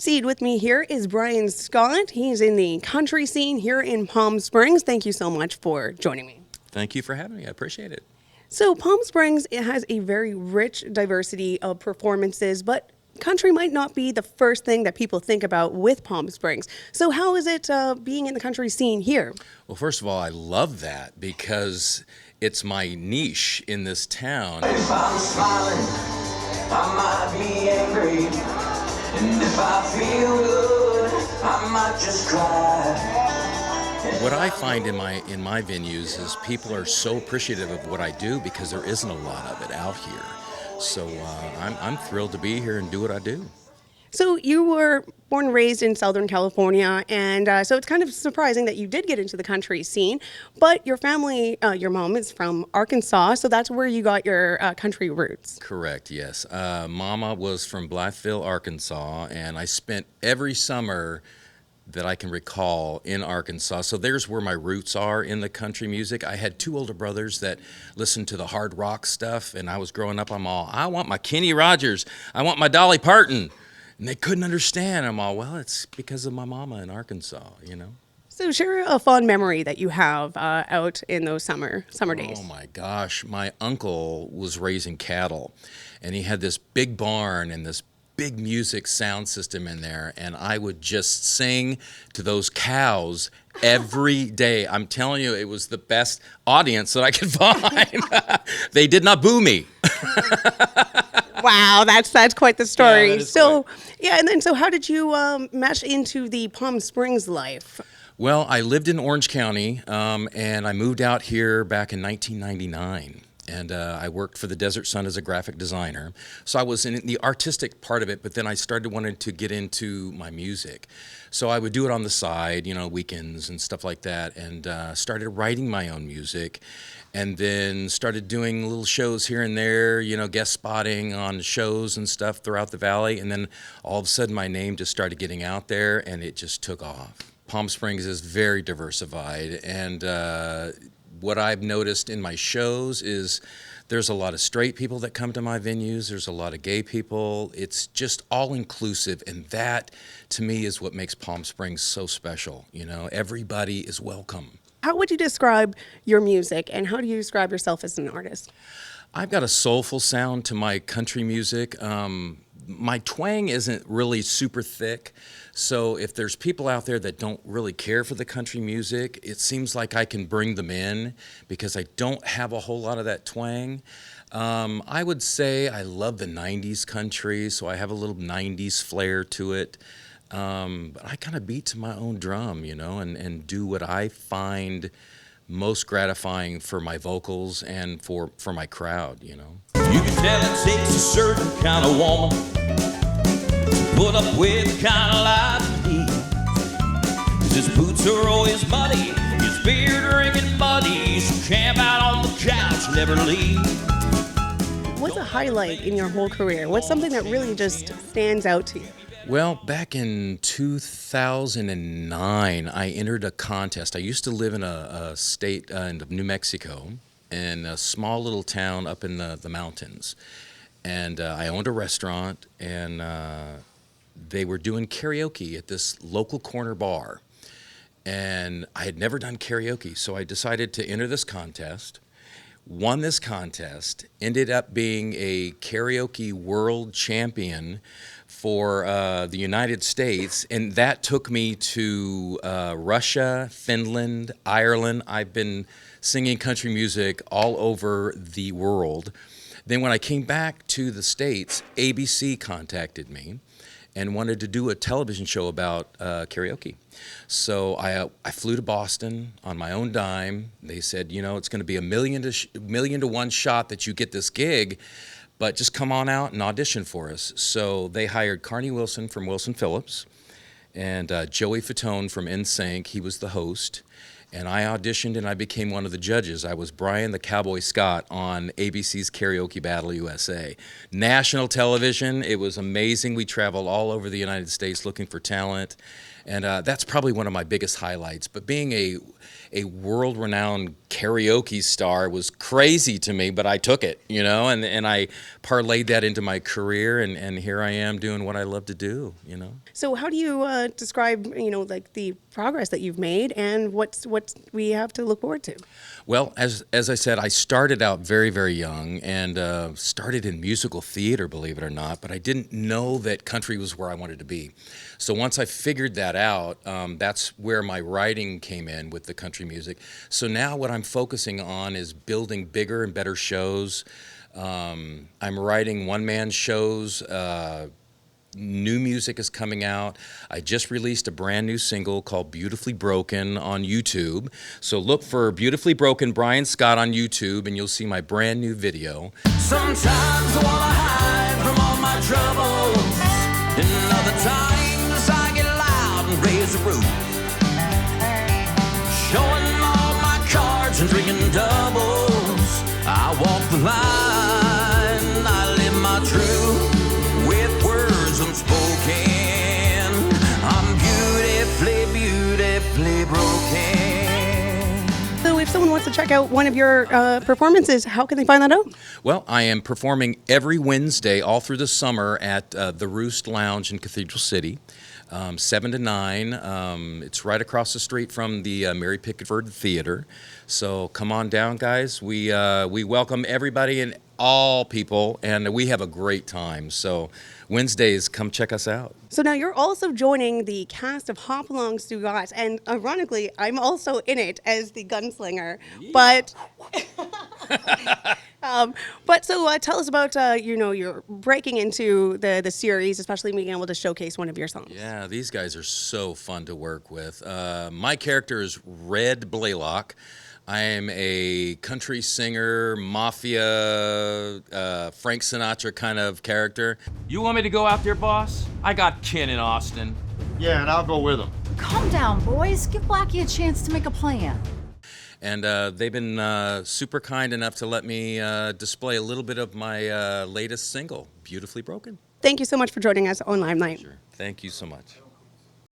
Backseat with me here is Brian Scott. He's in the country scene here in Palm Springs. Thank you so much for joining me. Thank you for having me. I appreciate it. So Palm Springs, it has a very rich diversity of performances, but country might not be the first thing that people think about with Palm Springs. So how is it being in the country scene here? Well, first of all, I love that because it's my niche in this town. If I'm smiling, I might be angry. And if I feel good, I might just cry. What I find in my venues is people are so appreciative of what I do because there isn't a lot of it out here. So I'm thrilled to be here and do what I do. So you were born and raised in Southern California, and so it's kind of surprising that you did get into the country scene. But your family, your mom is from Arkansas, so that's where you got your country roots. Correct, yes. Mama was from Blytheville, Arkansas, and I spent every summer that I can recall in Arkansas. So there's where my roots are in the country music. I had two older brothers that listened to the hard rock stuff, and I was growing up, I want my Kenny Rogers, I want my Dolly Parton. And they couldn't understand. I'm all, well, it's because of my mama in Arkansas, you know? So share a fond memory that you have out in those summer days. Oh my gosh, my uncle was raising cattle, and he had this big barn and this big music sound system in there, and I would just sing to those cows every day. I'm telling you, it was the best audience that I could find. They did not boo me. Wow, that's quite the story. Yeah, so, yeah, and then so how did you mesh into the Palm Springs life? Well, I lived in Orange County, and I moved out here back in 1999. And I worked for the Desert Sun as a graphic designer. So I was in the artistic part of it, but then I started wanting to get into my music. So I would do it on the side, you know, weekends and stuff like that, and started writing my own music. And then started doing little shows here and there, you know, guest spotting on shows and stuff throughout the valley. And then all of a sudden my name just started getting out there, and it just took off. Palm Springs is very diversified, and what I've noticed in my shows is there's a lot of straight people that come to my venues. There's a lot of gay people. It's just all inclusive, and that to me is what makes Palm Springs so special. You know, everybody is welcome. How would you describe your music, and how do you describe yourself as an artist? I've got a soulful sound to my country music. My twang isn't really super thick, so if there's people out there that don't really care for the country music, it seems like I can bring them in because I don't have a whole lot of that twang. I would say I love the 90s country, so I have a little 90s flair to it. But I kind of beat to my own drum, you know, and do what I find most gratifying for my vocals and for my crowd, you know. You can tell it takes a certain kind of woman to put up with the kind of life he leads. 'Cause his boots are always muddy, his beer drinking buddies camp out on the couch, never leave. What's a highlight in your whole career? What's something that really just stands out to you? Well, back in 2009, I entered a contest. I used to live in a state in New Mexico, in a small little town up in the mountains. And I owned a restaurant, and they were doing karaoke at this local corner bar. And I had never done karaoke, so I decided to enter this contest. Won this contest, ended up being a karaoke world champion for the United States, and that took me to Russia, Finland, Ireland. I've been singing country music all over the world. Then when I came back to the States, ABC contacted me and wanted to do a television show about karaoke. So I flew to Boston on my own dime. They said, you know, it's going to be a million to one shot that you get this gig, but just come on out and audition for us. So they hired Carnie Wilson from Wilson Phillips and Joey Fatone from NSYNC. He was the host. And I auditioned and I became one of the judges. I was Brian the Cowboy Scott on ABC's Karaoke Battle USA. National television, it was amazing. We traveled all over the United States looking for talent. And that's probably one of my biggest highlights. But being a world-renowned karaoke star was crazy to me, but I took it, and I parlayed that into my career, and here I am doing what I love to do, So how do you describe, like the progress that you've made and what we have to look forward to? Well, as I said, I started out very, very young and started in musical theater, believe it or not, but I didn't know that country was where I wanted to be. So once I figured that out, that's where my writing came in with the country music. So now what I'm focusing on is building bigger and better shows. I'm writing one-man shows. New music is coming out. I just released a brand new single called Beautifully Broken on YouTube. So look for Beautifully Broken Brian Scott on YouTube and you'll see my brand new video. Sometimes I wanna hide from all my troubles, and other times I get loud and raise the roof, showing all my cards and drinking doubles. I walk the line, I live my truth with words unspoken. I'm beautifully, beautifully broken. So if someone wants to check out one of your performances, how can they find that out? Well, I am performing every Wednesday all through the summer at the Roost Lounge in Cathedral City, 7 to 9. It's right across the street from the Mary Pickford Theater. So come on down, guys. We welcome everybody and all people, and we have a great time. So Wednesdays, come check us out. So now you're also joining the cast of Hopalong Stugat, and ironically, I'm also in it as the gunslinger. Yeah. But so tell us about you're breaking into the series, especially being able to showcase one of your songs. Yeah, these guys are so fun to work with. My character is Red Blaylock. I am a country singer, mafia, Frank Sinatra kind of character. You want me to go out there, boss? I got Ken in Austin. Yeah, and I'll go with him. Calm down, boys. Give Blackie a chance to make a plan. And they've been super kind enough to let me display a little bit of my latest single, Beautifully Broken. Thank you so much for joining us on Limelight. Sure. Thank you so much.